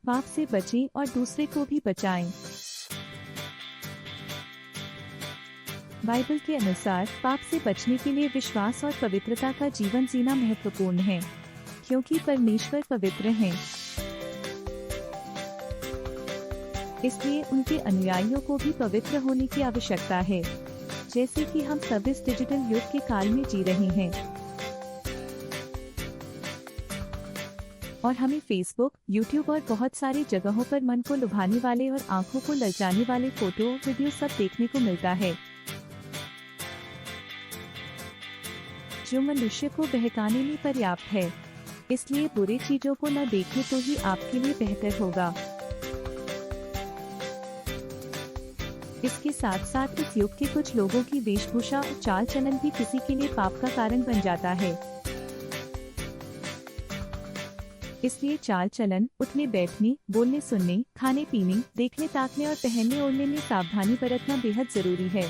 पाप से बचें और दूसरे को भी बचाएं। बाइबल के अनुसार पाप से बचने के लिए विश्वास और पवित्रता का जीवन जीना महत्वपूर्ण है, क्योंकि परमेश्वर पवित्र हैं। इसलिए उनके अनुयायियों को भी पवित्र होने की आवश्यकता है, जैसे कि हम सब इस डिजिटल युग के काल में जी रहे हैं। और हमें फेसबुक, यूट्यूब और बहुत सारी जगहों पर मन को लुभाने वाले और आंखों को ललचाने वाले फोटो और वीडियो सब देखने को मिलता है, जो मनुष्य को बहकाने में पर्याप्त है। इसलिए बुरी चीजों को न देखें तो ही आपके लिए बेहतर होगा। इसके साथ साथ इस युग के कुछ लोगों की वेशभूषा और चाल चलन भी किसी के लिए पाप का कारण बन जाता है। इसलिए चाल चलन, उठने बैठने, बोलने सुनने, खाने पीने, देखने ताकने और पहनने ओढ़ने में सावधानी बरतना बेहद जरूरी है,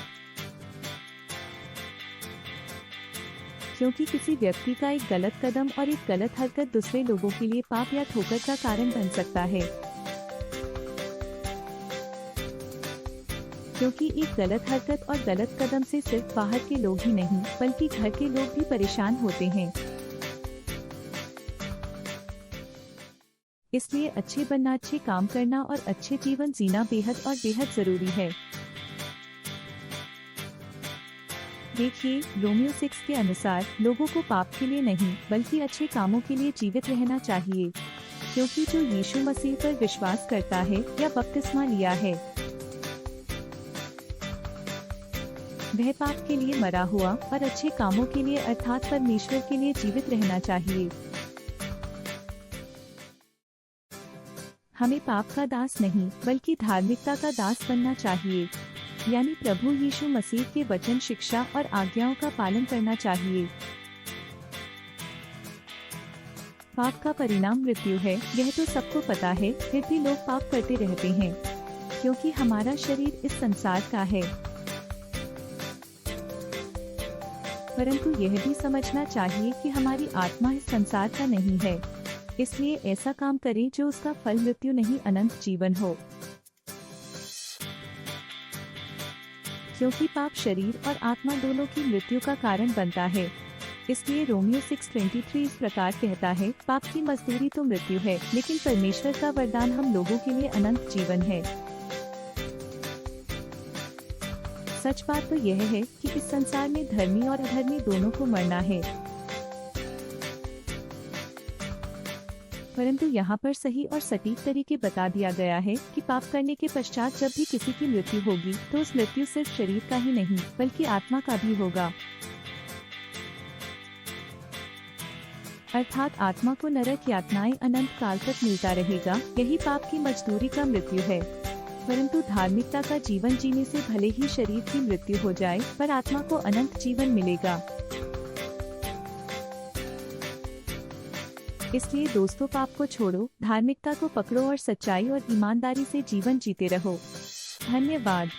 क्योंकि किसी व्यक्ति का एक गलत कदम और एक गलत हरकत दूसरे लोगों के लिए पाप या ठोकर का कारण बन सकता है। क्योंकि एक गलत हरकत और गलत कदम से सिर्फ बाहर के लोग ही नहीं, बल्कि घर के लोग भी परेशान होते हैं। इसलिए अच्छे बनना, अच्छे काम करना और अच्छे जीवन जीना बेहद जरूरी है। देखिए, रोमियो 6 के अनुसार लोगों को पाप के लिए नहीं बल्कि अच्छे कामों के लिए जीवित रहना चाहिए, क्योंकि जो यीशु मसीह पर विश्वास करता है या बपतिस्मा लिया है, वह पाप के लिए मरा हुआ और अच्छे कामों के लिए अर्थात परमेश्वर के लिए जीवित रहना चाहिए। हमें पाप का दास नहीं बल्कि धार्मिकता का दास बनना चाहिए, यानी प्रभु यीशु मसीह के वचन, शिक्षा और आज्ञाओं का पालन करना चाहिए। पाप का परिणाम मृत्यु है, यह तो सबको पता है, फिर भी लोग पाप करते रहते हैं, क्योंकि हमारा शरीर इस संसार का है। परंतु यह भी समझना चाहिए कि हमारी आत्मा इस संसार का नहीं है। इसलिए ऐसा काम करें जो उसका फल मृत्यु नहीं अनंत जीवन हो, क्योंकि पाप शरीर और आत्मा दोनों की मृत्यु का कारण बनता है। इसलिए रोमियो 6:23 इस प्रकार कहता है, पाप की मजदूरी तो मृत्यु है, लेकिन परमेश्वर का वरदान हम लोगों के लिए अनंत जीवन है। सच बात तो यह है कि इस संसार में धर्मी और अधर्मी दोनों को मरना है, परंतु यहाँ पर सही और सटीक तरीके बता दिया गया है कि पाप करने के पश्चात जब भी किसी की मृत्यु होगी तो उस मृत्यु सिर्फ शरीर का ही नहीं बल्कि आत्मा का भी होगा, अर्थात आत्मा को नरक यातनाएं अनंत काल तक मिलता रहेगा। यही पाप की मजदूरी का मृत्यु है। परंतु धार्मिकता का जीवन जीने से भले ही शरीर की मृत्यु हो जाए, पर आत्मा को अनंत जीवन मिलेगा। इसलिए दोस्तों, पाप को छोड़ो, धार्मिकता को पकड़ो और सच्चाई और ईमानदारी से जीवन जीते रहो। धन्यवाद।